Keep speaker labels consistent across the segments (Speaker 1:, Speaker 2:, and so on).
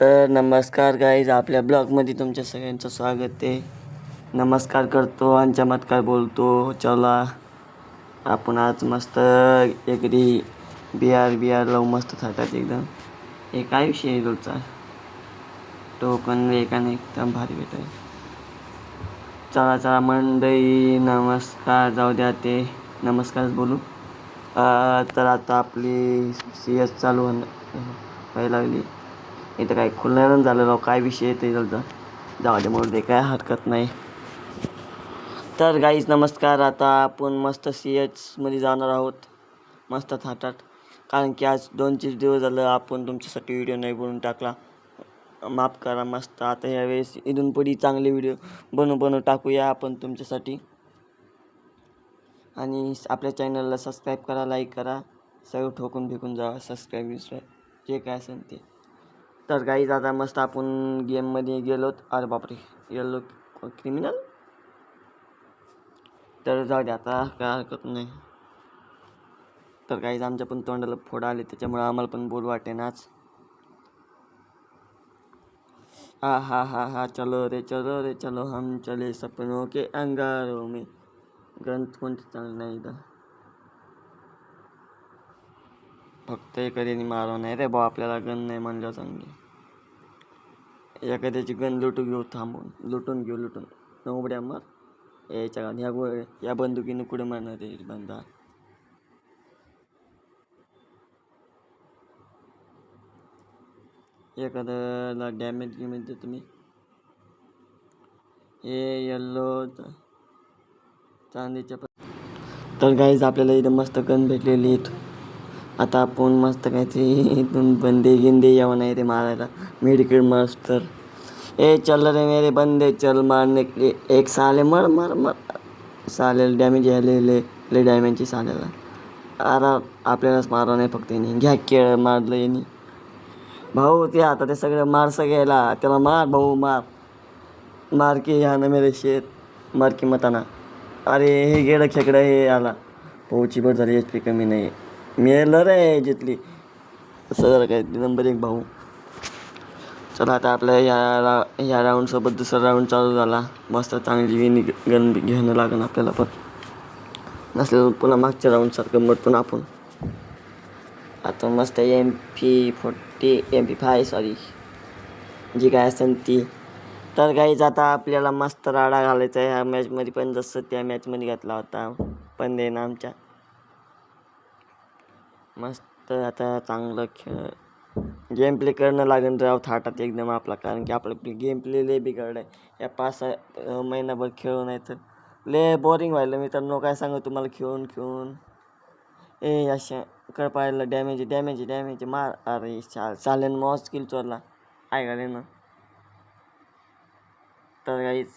Speaker 1: तर नमस्कार गाईज, आपल्या ब्लॉगमध्ये तुमच्या सगळ्यांचं स्वागत आहे. नमस्कार करतो आणि चमत्कार बोलतो. चला आपण आज मस्त एकरी बिहार लावू मस्त थाटात एकदम. हे काय विषय आहे रोजचा टोकन एकाने एकदम भारी भेट आहे. चला मंडळी, नमस्कार जाऊ द्या, ते नमस्कारच बोलू. तर आता आपली CS चालू व्हायला लागली. इथं काय खुलणार झालं काय विषय येते चालतं, जाऊ दे म्हणून, ते काय हरकत नाही. तर गाईज नमस्कार. आता आपण मस्त CS मध्ये जाणार आहोत मस्त थाटात, कारण की आज 2-3 दिवस झालं आपण तुमच्यासाठी व्हिडिओ नाही बनवून टाकला. माफ करा. मस्त आता यावेळेस इथून पुढे चांगले व्हिडिओ बनवून टाकूया आपण तुमच्यासाठी. आणि आपल्या चॅनलला सबस्क्राईब करा, लाईक करा, सगळं ठोकून फेकून जा, सबस्क्राईब जे काय असेल ते. तर गाईज आता मस्त आपण गेममध्ये गेलोत. अरे बापरे, येलो क्रिमिनल. तर जाऊ दे, आता काय हरकत नाही. तर गाईज आमच्या पण तोंडाला फोडा आले, त्याच्यामुळे आम्हाला पण बोल वाटेनाच. हा चलो रे चलो हम चले सपनों के अंगारों में. गंत कोणते चांगलं नाही इथं, फक्त एखाद्याने मारव नाही रे भाऊ. आपल्याला गन नाही म्हणलं चांगली. एखाद्याची गन लुटून घेऊ नवबड्या मार याच्या या बंदुकीनं कुठे मारणार रे बंदा. एखाद्याला डॅमेज देतो तुम्ही. हे येल्लो चांदीच्या तर गाईज आपल्याला इथं मस्त गन भेटलेली आहेत. आता आपण मस्त काहीतरी इथून बंदे गिंदे यावं नाही रे मारायला. मेडिकेट मास्टर चल रे मेरे बंदे चल मारने के लिए. एक साले मर सालेला डॅमेज यायले डॅमेजची साल्याला. अरे आपल्यालाच मारव नाही फक्त यांनी. घ्या केळ मारलं यांनी भाऊ. ते आता ते सगळं मार सगळ्याला. त्याला मार भाऊ, मार की ह्या ना मेरे शेत, मार की मताना. अरे हे गेलं खेकडं हे आला भाऊची बरं झाली. HP कमी नाही, मेलं रे जितली. सर काय नंबर 1 भाऊ. चला आता आपल्या ह्या राऊंडसोबत दुसरा राऊंड चालू झाला. मस्त चांगली गन घेणं लागेल आपल्याला, पण नसलं पुन्हा मागच्या राऊंडसारखं मरतो आपण. आता मस्त MP5 सॉरी जी काय असेल ती. तर काहीच आता आपल्याला मस्त राडा घालायचा आहे ह्या मॅचमध्ये, पण जसं त्या मॅचमध्ये घातला होता पण दे ना आमच्या. मस्त आता चांगलं गेम प्ले करणं लागेल राव थाटात एकदम आपला, कारण की आपलं गेम प्ले लय बिघडलं आहे. या 5-6 महिनाभर खेळू नाही तर लय बोरिंग व्हायला मित्रांनो. काय सांगू तुम्हाला, खेळून अशा कळपायला डॅमेज मार. अरे चालेल मॉस किल चोरला आहे का ना. तर काहीच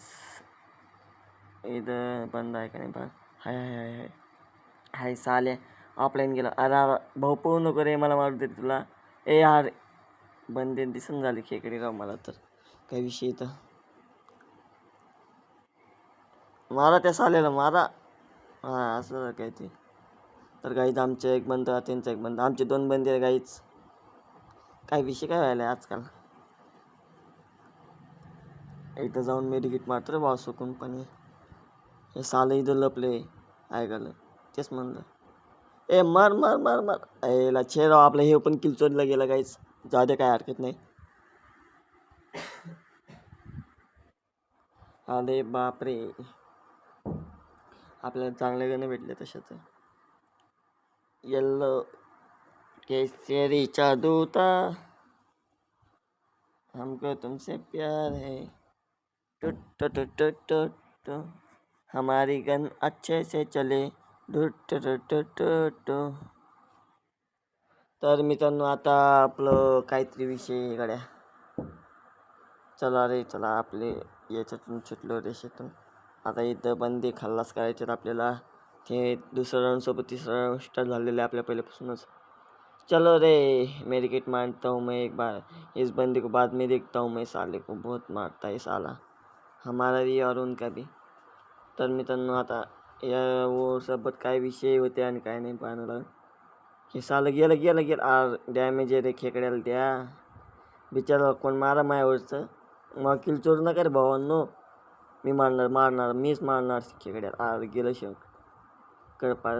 Speaker 1: इथं बंद आहे का नाही बा. हाय साले ऑफलाईन गेला. अरे भाऊ पळू नको रे, मला मारू दे तुला. यार बंदे दिसून झाली खेकडी राव मला. तर काही विषय इथं मारा त्या सालेला मारा. असं काय ते. तर गाईच आमचे एक बंद, त्यांचा एक बंद, आमचे 2 बंदे आहे गाईच. काय विषय काय व्हायला आजकाल. इथं जाऊन मेडिकेट मारतो रे भाऊ सुकून, पण हे साले इथं लपले ऐकायला. तेच म्हणलं मर याला राव आपलं. हे पण किल चोरीला गेलं गाईच. जाऊ दे काय हरकत नाही. अरे बापरे, आपल्याला चांगले गाणे भेटले तशाच. येल्लो केसरीचा दूता हमको तुमसे प्यार है. टुट हमारी गन अच्छे से चले. तर मित्रांनो आता आपलं काहीतरी विषय गड्या. चला आपले याच्यातून सुटलो रेषेतून. आता इथं बंदी खल्लास करायचे आपल्याला. ते दुसऱ्या राऊंडसोबत तिसरा राऊंड स्टार्ट झालेलं आहे आपल्या पहिल्यापासूनच. चलो रे मेडिकेट मारता हूँ मैं एक बार, इस बंदी को बाद में देखता हूँ मैं. साले को बहुत मारता है साला, हमारा भी और उनका भी. तर मित्रांनो आता या वो सोबत काय विषय होते आणि काय नाही पाहणं लागेल. हे सालं गेलं डॅमेज आहे रे खेकड्याला त्या. बिचारा कोण मारा मायावरचं मग किल चोरू नका रे भावांनो. मी मारणार मीच मारणार खेकड्या. गेलं शंक कळपाळ.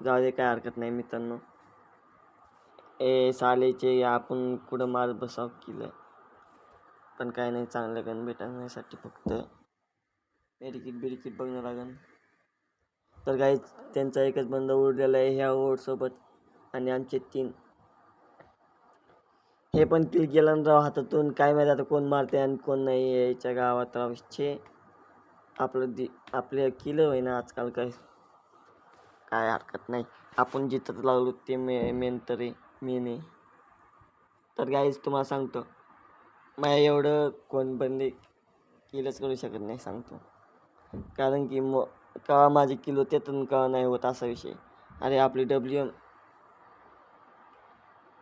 Speaker 1: जाऊ दे काय हरकत नाही मित्रांनो. सालेचे आपण कुठं मारत बसाव केलं पण काय नाही, चांगलं गण भेटण्यासाठी फक्त मेडिकिट बघणं लागेल. तर काही त्यांचा एकच बंद उरलेला आहे ह्या ओव्हरसोबत आणि आमचे 3 हे पण किल गेलं राव हातातून. काय माहिती आता कोण मारते आणि कोण नाही याच्या गावात राव. आपले किल होय ना आजकाल. काय हरकत नाही, आपण जिथं लागलो ते मेन तरी मी नाही. तर गाईज तुम्हाला सांगतो माझ्या एवढं कोण बंदे किलच करू शकत नाही सांगतो. कारण की केव्हा माझे किल होते तर केव्हा नाही होत असा विषय.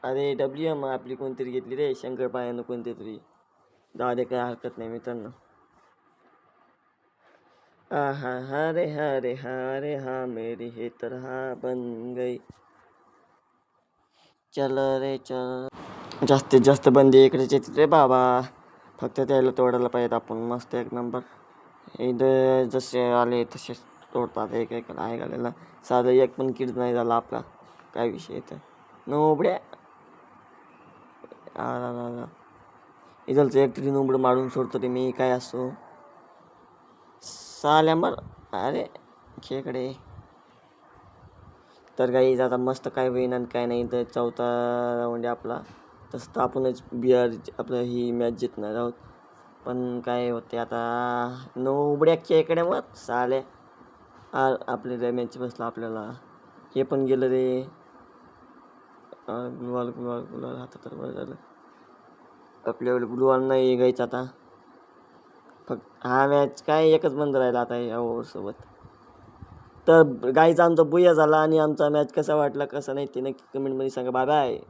Speaker 1: अरे डब्ल्यू एम आपली कोणतरी घेतली रे शंकरपाळ्यानं कोणते तरी. जाऊ दे काय हरकत नाही मित्रांनो. आहा हरे हरे हरे हा मेरी हे तर हा बन गई. चल रे चल. जास्तीत जास्त बंदी इकडेच येते रे बाबा. फक्त त्याला तोडायला पाहिजेत आपण मस्त एक नंबर. इथं जसे आले तसे तोडतात एक एक आहे घालायला. साधं एक पण किड नाही झाला आपला. काय विषय इथं नोबड्या. इथलचं एक तरी नोबडं मारून सोडतो रे मी. काय असो साल्या मर. अरे खेकडे. तर काही आता मस्त काय होईन आणि काय नाही. तर 4था राऊंड आहे आपला. तसं तर आपणच बिहार आपलं ही मॅच जिंकणार आहोत. पण काय होते आता नोबड्या खेकड्या मग साले. आपल्या मॅच बसला आपल्याला. हे पण गेलं रे. गुलवाल आता तर बरं झालं. आपल्याकडे गुलवाल नाही घ्यायचा आता. फक्त हा मॅच काय एकच बंद राहिला आता या ओव्हरसोबत. तर गाईचा आमचा बुया झाला आणि आमचा मॅच कसा वाटला कसा नाही ते नक्की कमेंटमध्ये सांगा. Bye bye.